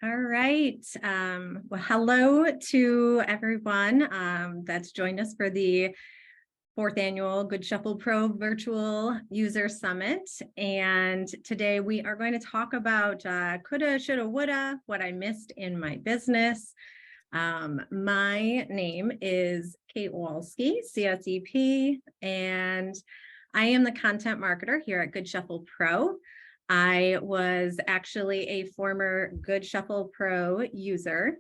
All right. Well, hello to everyone that's joined us for the fourth annual Goodshuffle Pro Virtual User Summit. And today we are going to talk about coulda, shoulda, woulda, what I missed in my business. My name is Kate Walski, CSEP, and I am the content marketer here at Goodshuffle Pro. I was actually a former Goodshuffle Pro user,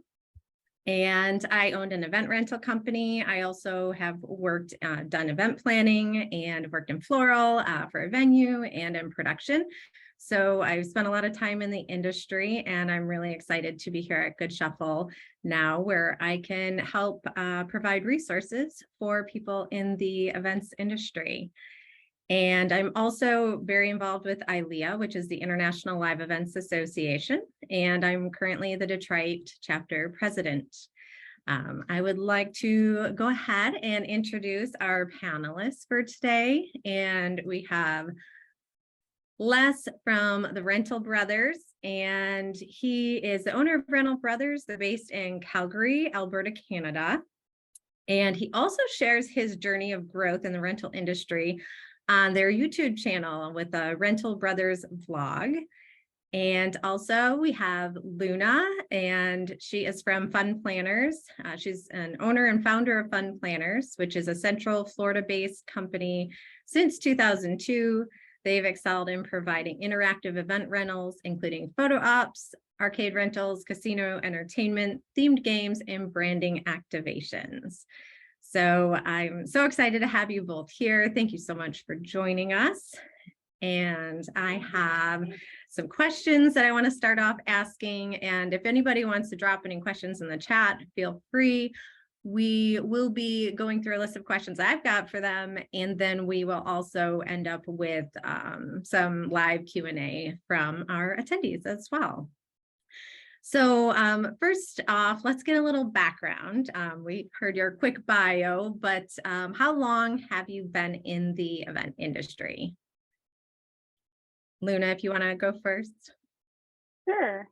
and I owned an event rental company. I also have worked, done event planning and worked in floral for a venue and in production. So I've spent a lot of time in the industry, and I'm really excited to be here at Goodshuffle now, where I can help provide resources for people in the events industry. And I'm also very involved with ILEA, which is the International Live Events Association, and I'm currently the Detroit chapter president. I would like to go ahead and introduce our panelists for today. And we have Les from the Rental Brothers, and he is the owner of Rental Brothers. They're based in Calgary, Alberta, Canada. And he also shares his journey of growth in the rental industry on their YouTube channel with the Rental Brothers vlog. And also we have Luna, and she is from Fun Planners. She's an owner and founder of Fun Planners, which is a Central Florida-based company since 2002. They've excelled in providing interactive event rentals, including photo ops, arcade rentals, casino entertainment, themed games, and branding activations. So I'm so excited to have you both here. Thank you so much for joining us. And I have some questions that I want to start off asking. And if anybody wants to drop any questions in the chat, feel free. We will be going through a list of questions I've got for them. And then we will also end up with some live Q&A from our attendees as well. So first off, let's get a little background. We heard your quick bio, but how long have you been in the event industry? Luna, if you want to go first. Sure.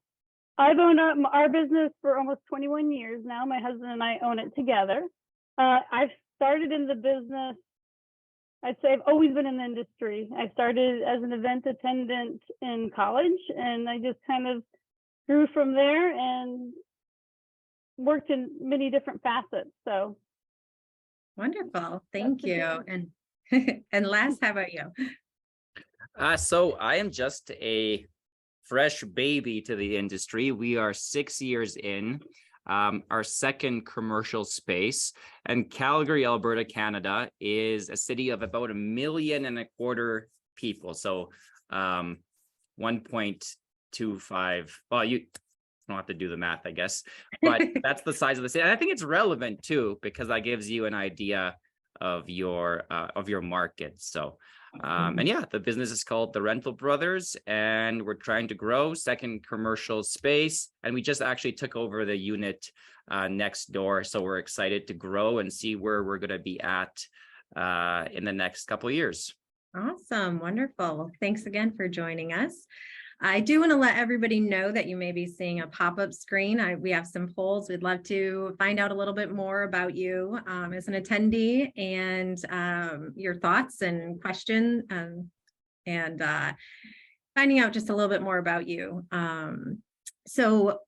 I've owned our business for almost 21 years now. My husband and I own it together. I've started in the business. I'd say I've always been in the industry. I started as an event attendant in college, and I just kind of grew from there and worked in many different facets. So wonderful. Thank you. And and Les, how about you? So I am just a fresh baby to the industry. We are 6 years in, our second commercial space, and Calgary, Alberta, Canada is a city of about 1.25 million people. So 1.25. Well, you don't have to do the math, I guess, but that's the size of the city. And I think it's relevant too, because that gives you an idea of your market. So and yeah, the business is called the Rental Brothers, and we're trying to grow, second commercial space, and we just actually took over the unit next door. So we're excited to grow and see where we're going to be at in the next couple of years. Awesome. Wonderful. Well, thanks again for joining us. I do want to let everybody know that you may be seeing a pop-up screen. We have some polls. We'd love to find out a little bit more about you as an attendee, and your thoughts and questions, and finding out just a little bit more about you. So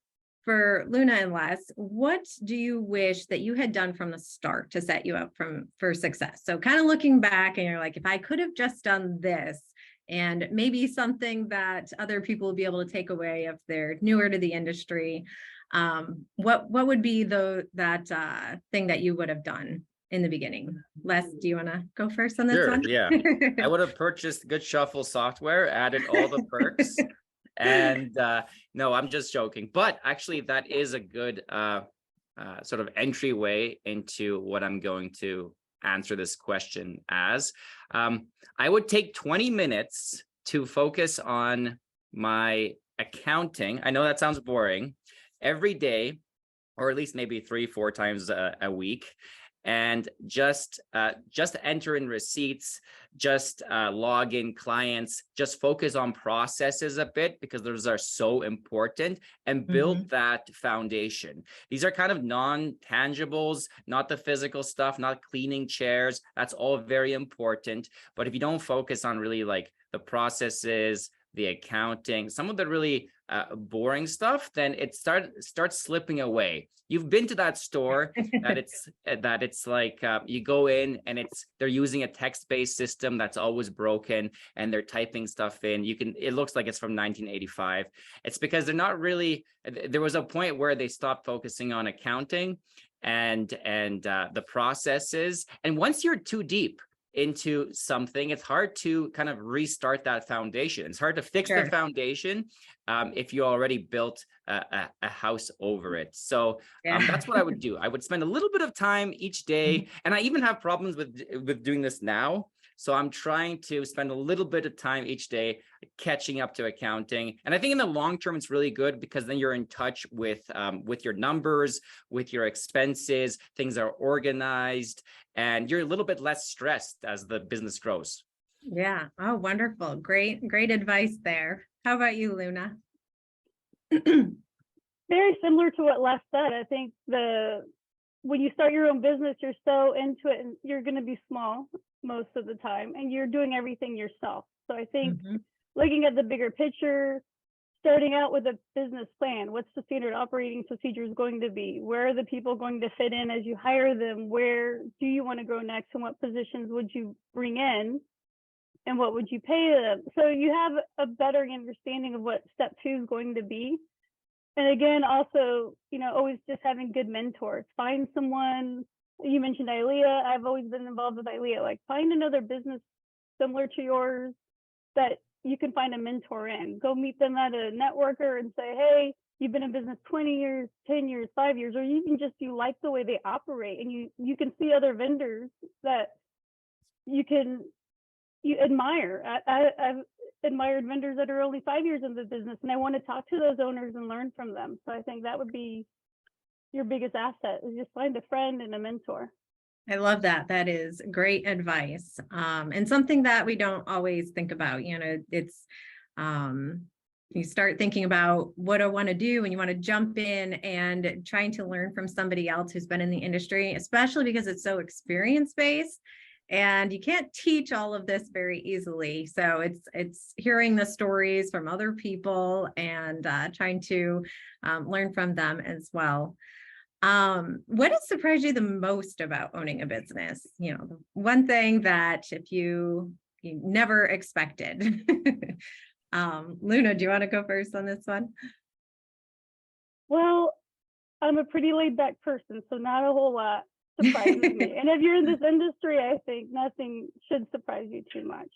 for Luna and Les, what do you wish that you had done from the start to set you up for success? So kind of looking back and you're like, if I could have just done this, and maybe something that other people will be able to take away if they're newer to the industry, what would be that thing that you would have done in the beginning? Les, do you want to go first on this one? Yeah. I would have purchased Goodshuffle software, added all the perks, and no, I'm just joking. But actually, that is a good sort of entryway into what I'm going to answer this question as. I would take 20 minutes to focus on my accounting. I know that sounds boring. Every day, or at least maybe 3-4 times a week. and just enter in receipts, just log in clients, just focus on processes a bit, because those are so important, and build that foundation. These are kind of non-tangibles, not the physical stuff, not cleaning chairs. That's all very important. But if you don't focus on really like the processes, the accounting, some of the really boring stuff, then it starts slipping away. You've been to that store that it's like you go in and they're using a text-based system that's always broken, and they're typing stuff in. It looks like it's from 1985. It's because they're not really. There was a point where they stopped focusing on accounting and the processes. And once you're too deep into something, it's hard to kind of restart that foundation. It's hard to fix the foundation if you already built a house over it. So that's what I would do. I would spend a little bit of time each day, and I even have problems with doing this now. So I'm trying to spend a little bit of time each day catching up to accounting. And I think in the long term, it's really good, because then you're in touch with your numbers, with your expenses, things are organized, and you're a little bit less stressed as the business grows. Yeah. Oh, wonderful. Great advice there. How about you, Luna? Very similar to what Les said. I think when you start your own business, you're so into it, and you're going to be small most of the time, and you're doing everything yourself. So I think looking at the bigger picture, starting out with a business plan, what's the standard operating procedures going to be? Where are the people going to fit in as you hire them? Where do you want to grow next, and what positions would you bring in, and what would you pay them? So you have a better understanding of what step 2 is going to be. And again, also, always just having good mentors. Find someone. You mentioned ILEA. I've always been involved with ILEA. Like, find another business similar to yours that you can find a mentor in. Go meet them at a networker and say, hey, you've been in business 20 years, 10 years, 5 years, or even just you like the way they operate, and you can see other vendors that you admire. I've admired vendors that are only 5 years in the business, and I want to talk to those owners and learn from them. So I think that would be your biggest asset, is just find a friend and a mentor. I love that. That is great advice. And something that we don't always think about. It's you start thinking about what I want to do, and you want to jump in and trying to learn from somebody else who's been in the industry, especially because it's so experience-based. And you can't teach all of this very easily. So it's hearing the stories from other people and trying to learn from them as well. What has surprised you the most about owning a business? The one thing that if you never expected. Luna, do you want to go first on this one? Well, I'm a pretty laid back person, so not a whole lot surprises me. And if you're in this industry, I think nothing should surprise you too much.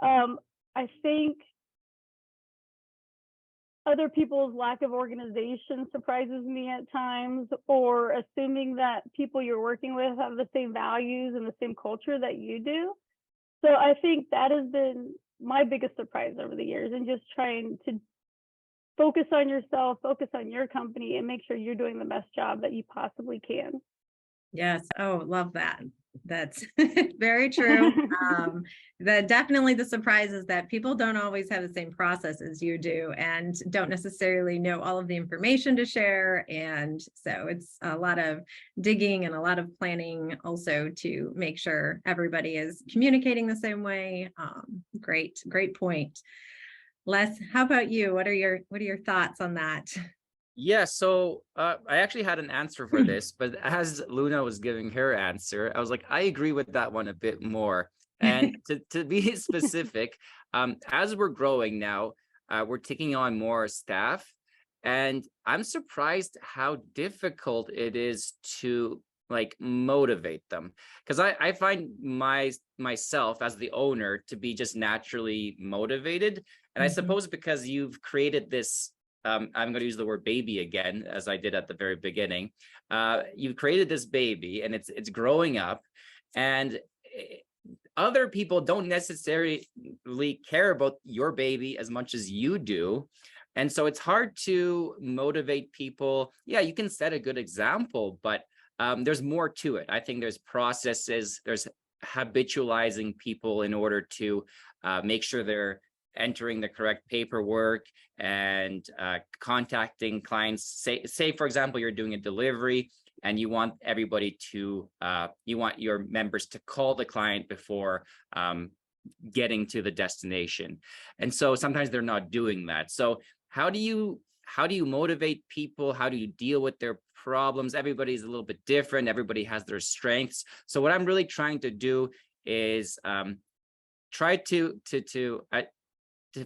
I think other people's lack of organization surprises me at times, or assuming that people you're working with have the same values and the same culture that you do. So I think that has been my biggest surprise over the years, and just trying to focus on yourself, focus on your company, and make sure you're doing the best job that you possibly can. Yes. Oh, love that. That's very true. Definitely the surprise is that people don't always have the same process as you do, and don't necessarily know all of the information to share. And so it's a lot of digging and a lot of planning also to make sure everybody is communicating the same way. Great point. Les, how about you? What are your thoughts on that? Yeah, so I actually had an answer for this, but as Luna was giving her answer, I was like, I agree with that one a bit more. And to be specific, as we're growing now, we're taking on more staff, and I'm surprised how difficult it is to like motivate them, because I find myself as the owner to be just naturally motivated. And I suppose because you've created this, I'm going to use the word baby again, as I did at the very beginning. You've created this baby, and it's growing up, and other people don't necessarily care about your baby as much as you do. And so it's hard to motivate people. Yeah, you can set a good example, but there's more to it. I think there's processes, there's habitualizing people in order to make sure they're entering the correct paperwork and contacting clients. Say, for example, you're doing a delivery and you want everybody to, you want your members to call the client before getting to the destination. And so sometimes they're not doing that. So how do you motivate people? How do you deal with their problems? Everybody's a little bit different. Everybody has their strengths. So what I'm really trying to do is try to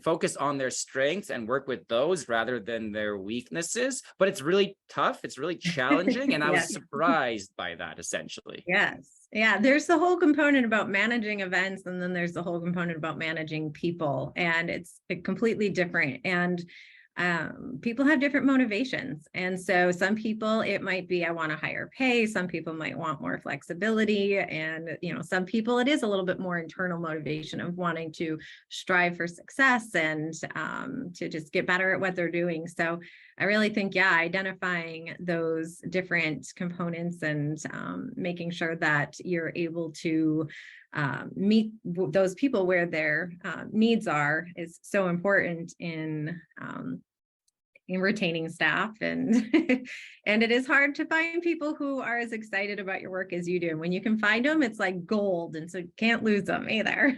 focus on their strengths and work with those rather than their weaknesses. But it's really tough. It's really challenging. And I was surprised by that, essentially. Yes. Yeah. There's the whole component about managing events, and then there's the whole component about managing people. And it's completely different. And people have different motivations. And so some people, it might be, I want to higher pay. Some people might want more flexibility. And, some people, it is a little bit more internal motivation of wanting to strive for success and to just get better at what they're doing. So I really think, identifying those different components and making sure that you're able to meet those people where their needs are is so important in retaining staff. And and it is hard to find people who are as excited about your work as you do. And when you can find them, it's like gold, and so you can't lose them either.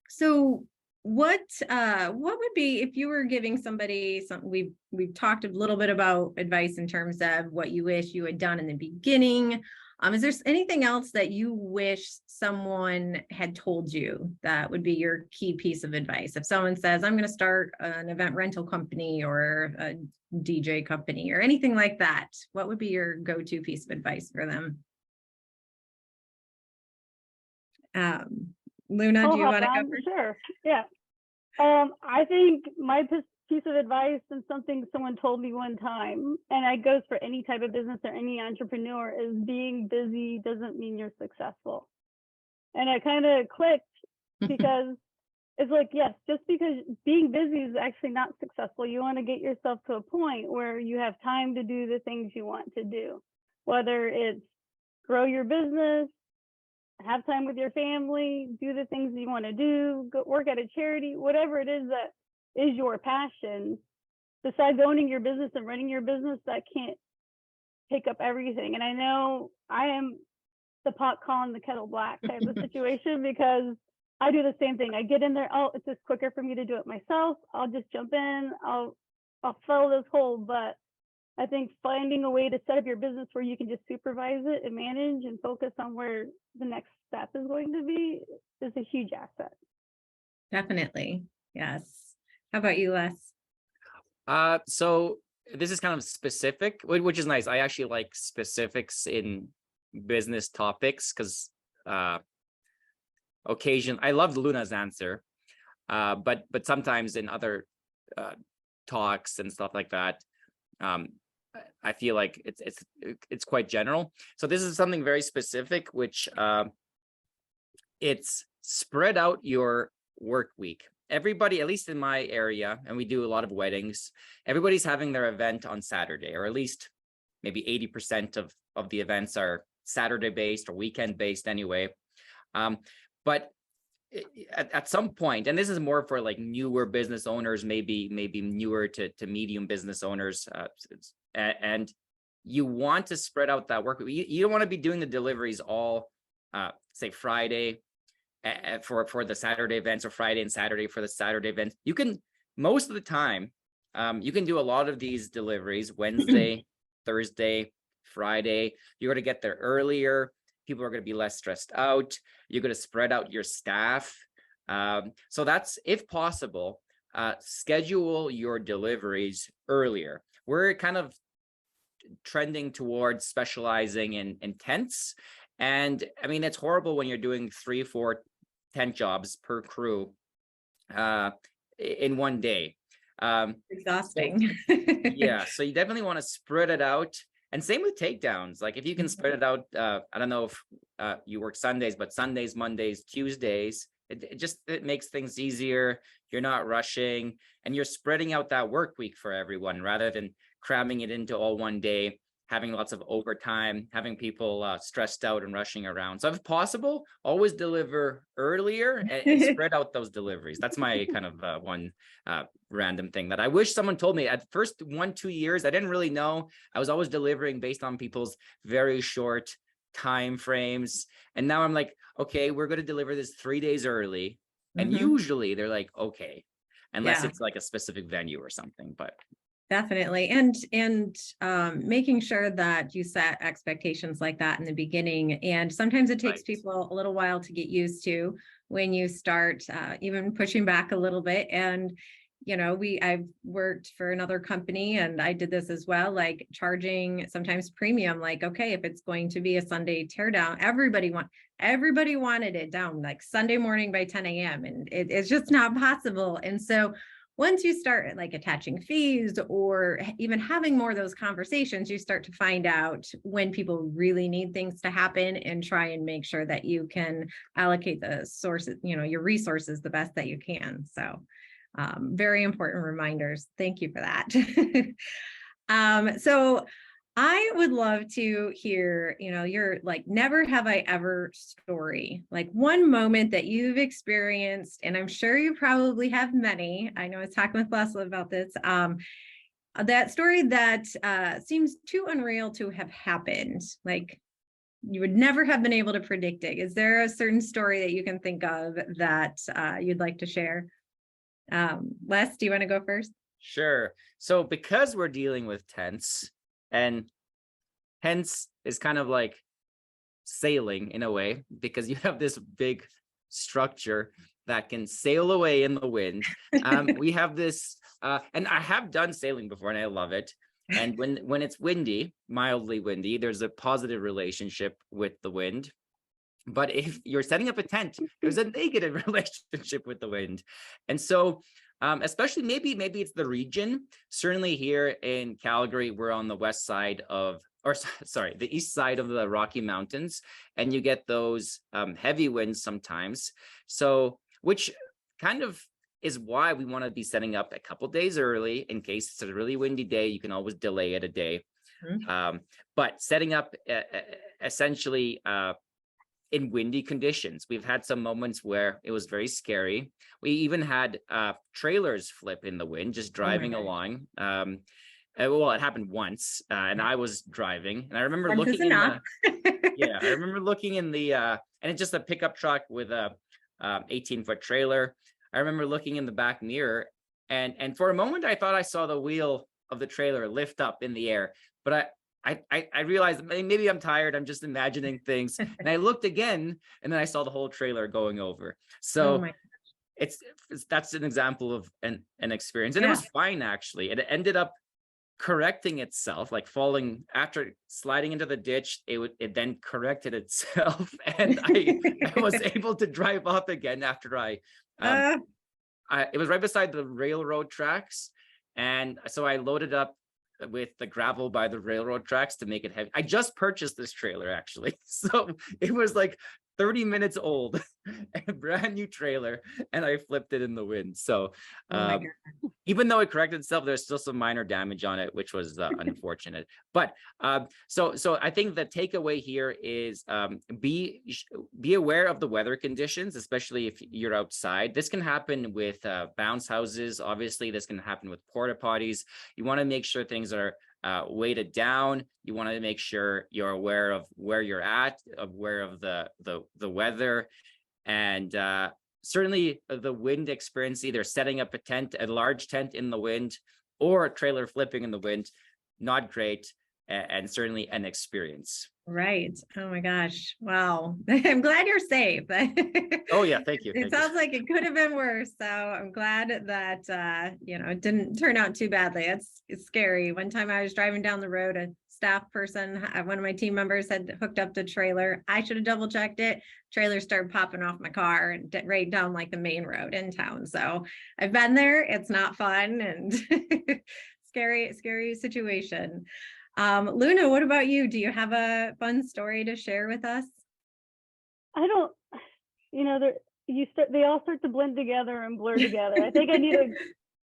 So what would be, if you were giving somebody something, we've talked a little bit about advice in terms of what you wish you had done in the beginning. Is there anything else that you wish someone had told you that would be your key piece of advice? If someone says, I'm going to start an event rental company or a DJ company or anything like that, what would be your go-to piece of advice for them? Luna, do you want to go first? Sure. Yeah. I think my piece of advice, and something someone told me one time, and it goes for any type of business or any entrepreneur, is being busy doesn't mean you're successful. And it kind of clicked, because it's like, yes, just because being busy is actually not successful. You want to get yourself to a point where you have time to do the things you want to do, whether it's grow your business, have time with your family, do the things you want to do, go work at a charity, whatever it is that is your passion. Besides owning your business and running your business, that can't take up everything. And I know I am the pot calling the kettle black type of situation, because I do the same thing. I get in there, oh, it's just quicker for me to do it myself. I'll just jump in, I'll fill this hole. But I think finding a way to set up your business where you can just supervise it and manage and focus on where the next step is going to be is a huge asset. Definitely. Yes. How about you, Les? So this is kind of specific, which is nice. I actually like specifics in business topics, because I loved Luna's answer, but sometimes in other talks and stuff like that, I feel like it's quite general. So this is something very specific, which it's spread out your work week. Everybody, at least in my area, and we do a lot of weddings, everybody's having their event on Saturday, or at least maybe 80% of the events are Saturday based or weekend based anyway. But at some point, and this is more for like newer business owners, maybe newer to medium business owners, and you want to spread out that work. You don't want to be doing the deliveries all, say Friday for the Saturday events, or Friday and Saturday for the Saturday events. You can, most of the time, you can do a lot of these deliveries Wednesday, Thursday, Friday. You're going to get there earlier. People are going to be less stressed out. You're going to spread out your staff. So that's, if possible, schedule your deliveries earlier. We're kind of trending towards specializing in tents. And I mean, it's horrible when you're doing 3, 4 tent jobs per crew in one day. Exhausting. Yeah, so you definitely want to spread it out. And same with takedowns. Like if you can spread it out, I don't know if you work Sundays, but Sundays, Mondays, Tuesdays, it makes things easier. You're not rushing, and you're spreading out that work week for everyone rather than cramming it into all one day, having lots of overtime, having people stressed out and rushing around. So if possible, always deliver earlier and spread out those deliveries. That's my kind of one random thing that I wish someone told me. At first 1-2 years, I didn't really know. I was always delivering based on people's very short time frames. And now I'm like, okay, we're going to deliver this 3 days early. And usually they're like, okay, unless Yeah. it's like a specific venue or something, but. Definitely. And making sure that you set expectations like that in the beginning. And sometimes it takes Right. people a little while to get used to when you start even pushing back a little bit. And, you know, I've worked for another company and I did this as well, like charging sometimes premium, like, okay, if it's going to be a Sunday teardown, everybody wanted it down like Sunday morning by 10 a.m. And it's just not possible. And so once you start like attaching fees or even having more of those conversations, you start to find out when people really need things to happen and try and make sure that you can allocate the sources, you know, your resources the best that you can. So very important reminders. Thank you for that. So I would love to hear, you know, your like never have I ever story, like one moment that you've experienced, and I'm sure you probably have many. I know I was talking with Leslie about this. That story that seems too unreal to have happened, like you would never have been able to predict it. Is there a certain story that you can think of that you'd like to share? Les, do you want to go first? Sure. So because we're dealing with tents, and hence is kind of like sailing in a way, because you have this big structure that can sail away in the wind. We have this, and I have done sailing before and I love it. And when it's windy, mildly windy, there's a positive relationship with the wind. But if you're setting up a tent, there's a negative relationship with the wind. And so especially maybe it's the region. Certainly here in Calgary, we're on the west side of, or sorry, the east side of the Rocky Mountains, and you get those heavy winds sometimes. So, which kind of is why we want to be setting up a couple days early in case it's a really windy day. You can always delay it a day. But setting up essentially in windy conditions. We've had some moments where it was very scary. We even had trailers flip in the wind, just driving along. Well, it happened once, and I was driving, and I remember looking in the, yeah, I remember looking in the, and it's just a pickup truck with a 18-foot trailer. I remember looking in the back mirror, and for a moment I thought I saw the wheel of the trailer lift up in the air, but I realized maybe I'm tired. I'm just imagining things. And I looked again, and then I saw the whole trailer going over. So that's an example of an experience. And it was fine, actually. It ended up correcting itself, like falling after sliding into the ditch. It then corrected itself. And I was able to drive off again after it was right beside the railroad tracks. And so I loaded up with the gravel by the railroad tracks to make it heavy. I just purchased this trailer, actually. So it was like 30 minutes old, a brand new trailer, and I flipped it in the wind. So even though it corrected itself, there's still some minor damage on it, which was unfortunate. But so I think the takeaway here is be aware of the weather conditions, especially if you're outside. This can happen with bounce houses. Obviously, this can happen with porta potties. You want to make sure things are weighted down. You want to make sure you're aware of where you're at, aware of the weather, and certainly the wind experience, either setting up a large tent in the wind, or a trailer flipping in the wind. Not great, and certainly an experience. Right. Oh my gosh. Wow. I'm glad you're safe. Oh yeah, thank you. It sounds like it could have been worse. So I'm glad that it didn't turn out too badly. It's scary. One time I was driving down the road, a staff person, one of my team members had hooked up the trailer. I should have double checked it. Trailer started popping off my car and right down like the main road in town. So I've been there. It's not fun and scary situation. Luna, what about you? Do you have a fun story to share with us? I don't, they all start to blend together and blur together. I think I need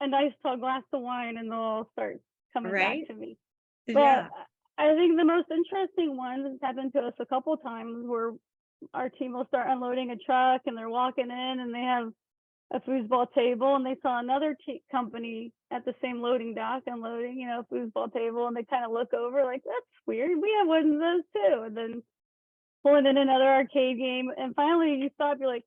a nice tall glass of wine and they'll all start coming Right. back to me. Yeah. But I think the most interesting one that's happened to us a couple times where our team will start unloading a truck and they're walking in and they have a foosball table and they saw another company at the same loading dock unloading, a foosball table, and they kind of look over like, that's weird. We have one of those too. And then pulling in another arcade game. And finally you stop, you're like,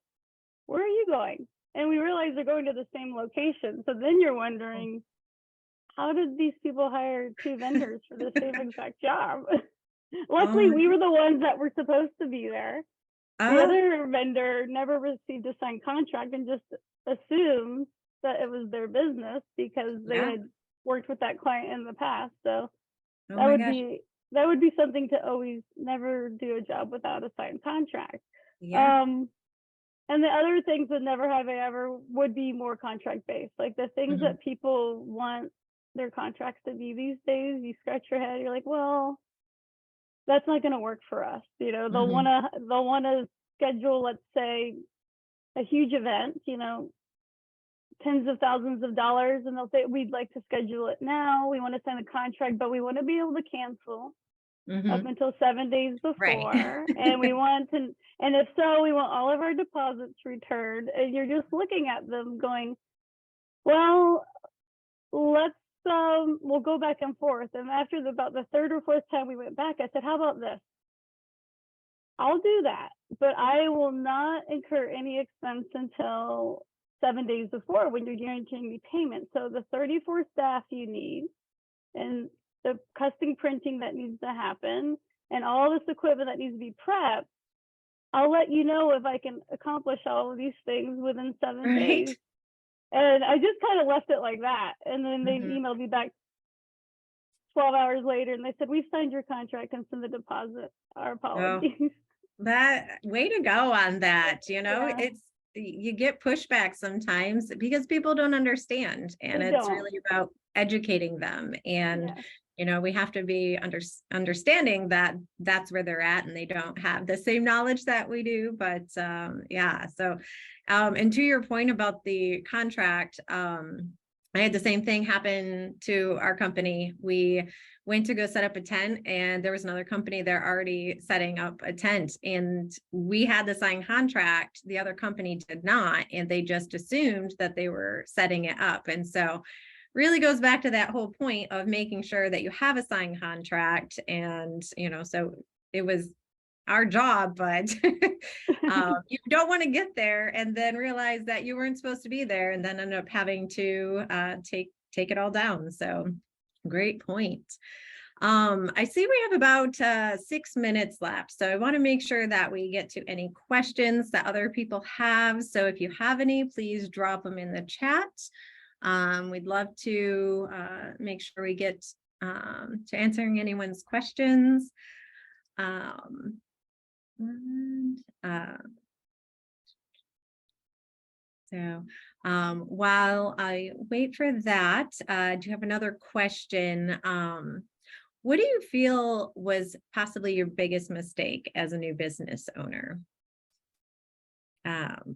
where are you going? And we realize they're going to the same location. So then you're wondering, how did these people hire two vendors for the same exact job? Luckily, we were the ones that were supposed to be there. The other vendor never received a signed contract and just assumed that it was their business because they had worked with that client in the past. So that would be something to always never do a job without a signed contract. Yeah. And the other things that never have I ever would be more contract based. Like the things that people want their contracts to be these days, you scratch your head, you're like, well, that's not going to work for us. They'll want to schedule, let's say, a huge event, tens of thousands of dollars, and they'll say, we'd like to schedule it now. We want to sign a contract, but we want to be able to cancel up until 7 days before. Right. And we want to, and if so, we want all of our deposits returned. And you're just looking at them going, well, we'll go back and forth. And after about the third or fourth time we went back, I said, how about this? I'll do that, but I will not incur any expense until 7 days before when you're guaranteeing me payment. So the 34 staff you need and the custom printing that needs to happen and all this equipment that needs to be prepped, I'll let you know if I can accomplish all of these things within 7 days. And I just kind of left it like that. And then they emailed me back 12 hours later and they said, we've signed your contract and send the deposit. Our apologies. That way to go on that. It's, you get pushback sometimes because people don't understand, and it's really about educating them. And we have to be understanding that that's where they're at and they don't have the same knowledge that we do. But so and to your point about the contract, I had the same thing happen to our company. We went to go set up a tent and there was another company there already setting up a tent, and we had the signed contract. The other company did not, and they just assumed that they were setting it up. And so really goes back to that whole point of making sure that you have a signed contract. And, so it was our job, but you don't want to get there and then realize that you weren't supposed to be there and then end up having to take it all down. So great point. I see we have about 6 minutes left. So I want to make sure that we get to any questions that other people have. So if you have any, please drop them in the chat. We'd love to make sure we get to answering anyone's questions. While I wait for that, do you have another question? What do you feel was possibly your biggest mistake as a new business owner?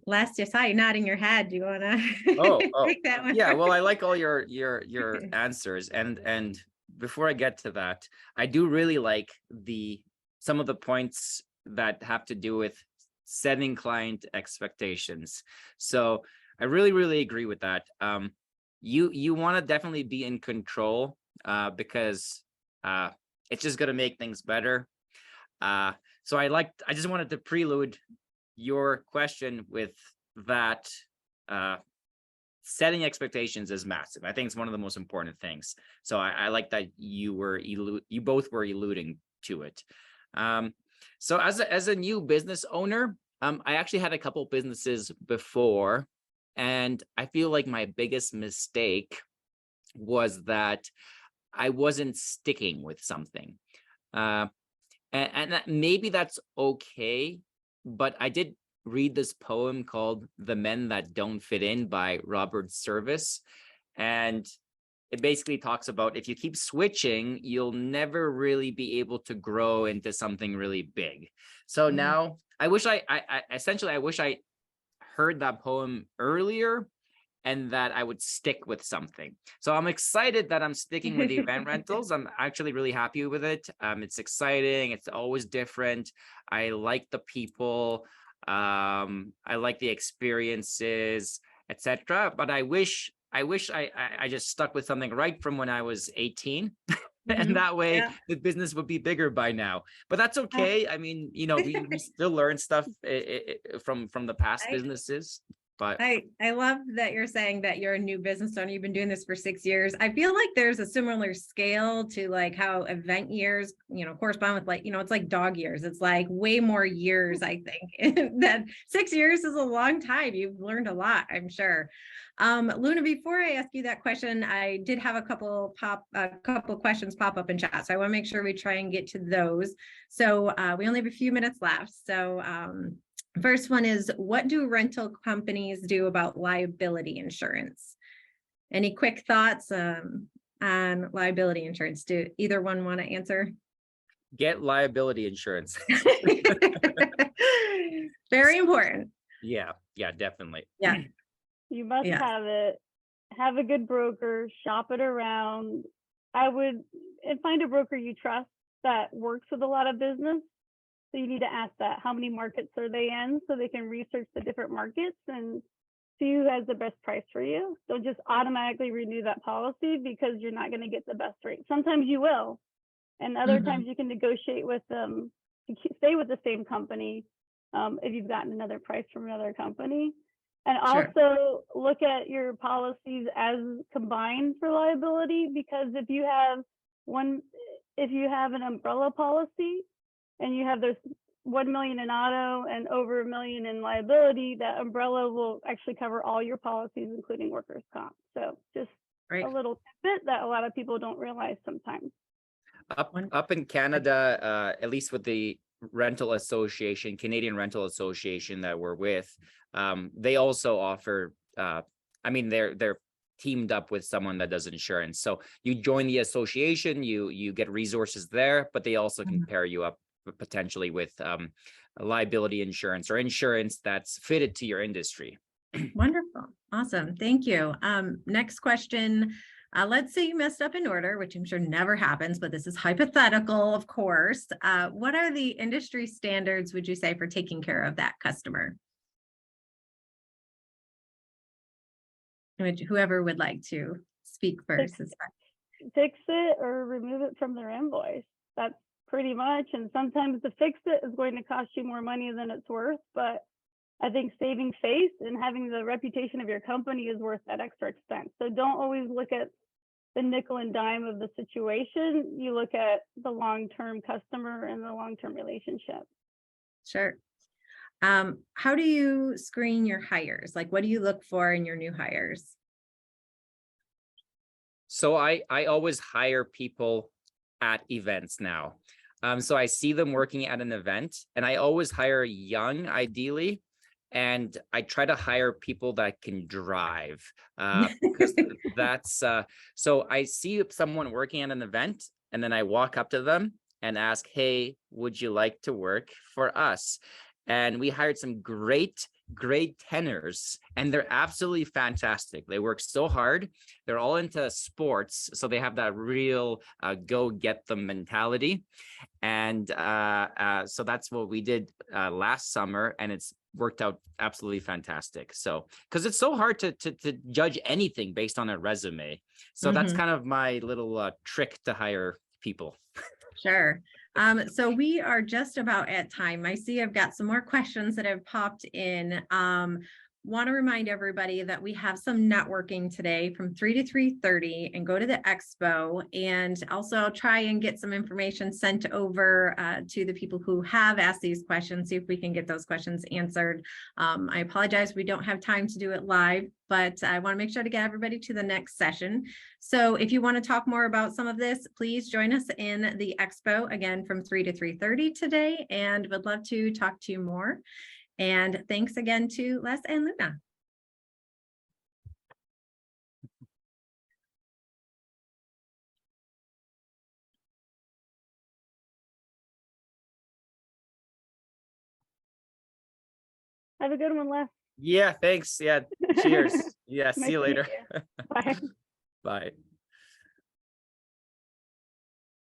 Last, I saw you nodding your head. Do you want to take that one? Yeah, well, I like all your answers, and before I get to that, I do really like some of the points that have to do with setting client expectations. So I really agree with that. You want to definitely be in control because it's just going to make things better. So I just wanted to prelude your question with that. Setting expectations is massive. I think it's one of the most important things. So I like that you both were alluding to it. So as a new business owner, I actually had a couple businesses before, and I feel like my biggest mistake was that I wasn't sticking with something. And maybe that's okay, but I did read this poem called The Men That Don't Fit In by Robert Service. And it basically talks about if you keep switching, you'll never really be able to grow into something really big. So now I wish I heard that poem earlier and that I would stick with something. So I'm excited that I'm sticking with event rentals. I'm actually really happy with it. It's exciting. It's always different. I like the people. I like the experiences, etc. But I just stuck with something right from when I was 18. And that way Yeah. the business would be bigger by now. But that's okay. I mean, we still learn stuff from the past I, businesses. But I love that you're saying that you're a new business owner. You've been doing this for 6 years. I feel like there's a similar scale to like how event years, correspond with like, it's like dog years. It's like way more years, I think. That 6 years is a long time. You've learned a lot, I'm sure. Luna, before I ask you that question, I did have a couple questions pop up in chat. So I want to make sure we try and get to those. So we only have a few minutes left. So first one is, what do rental companies do about liability insurance? Any quick thoughts on liability insurance? Do either one want to answer? get liability insurance. Very important. Yeah, definitely. Yeah. You must Yeah. have it. Have a good broker, shop it around. And find a broker you trust that works with a lot of business. So you need to ask that, how many markets are they in, so they can research the different markets and see who has the best price for you. Don't just automatically renew that policy because you're not going to get the best rate. Sometimes you will, and other times you can negotiate with them to stay with the same company if you've gotten another price from another company. And Sure. also look at your policies as combined for liability, because if you have an umbrella policy and you have those 1 million in auto and over 1 million in liability, that umbrella will actually cover all your policies, including workers' comp. So just a little tidbit that a lot of people don't realize sometimes. Up in Canada, at least with the rental association, Canadian Rental Association that we're with, they also offer, they're teamed up with someone that does insurance. So you join the association, you get resources there, but they also can pair you up potentially with liability insurance or insurance that's fitted to your industry. Wonderful. Awesome. Thank you. Next question. Let's say you messed up an order, which I'm sure never happens, but this is hypothetical, of course. What are the industry standards, would you say, for taking care of that customer? Whoever would like to speak first is fine. Fix it or remove it from their invoice. That's pretty much. And sometimes to fix it is going to cost you more money than it's worth. But I think saving face and having the reputation of your company is worth that extra expense. So don't always look at the nickel and dime of the situation. You look at the long-term customer and the long-term relationship. Sure. How do you screen your hires? Like, what do you look for in your new hires? So I always hire people at events now. So I see them working at an event, and I always hire young, ideally. And I try to hire people that can drive, because that's so I see someone working at an event, and then I walk up to them and ask, hey, would you like to work for us? And we hired some great tenors, and they're absolutely fantastic. They work so hard. They're all into sports, so they have that real go get them mentality. And so that's what we did last summer, and it's worked out absolutely fantastic. So because it's so hard to judge anything based on a resume, so that's kind of my little trick to hire people. Sure. So we are just about at time. I see I've got some more questions that have popped in. Want to remind everybody that we have some networking today from 3 to 3:30, and go to the expo, and also try and get some information sent over to the people who have asked these questions, see if we can get those questions answered. I apologize, we don't have time to do it live, but I want to make sure to get everybody to the next session. So if you want to talk more about some of this, please join us in the expo again from 3 to 3:30 today, and would love to talk to you more. And thanks again to Les and Luna. Have a good one, Les. Yeah, thanks. Yeah, cheers. Yeah, Nice see you to meet later. you. Bye. Bye.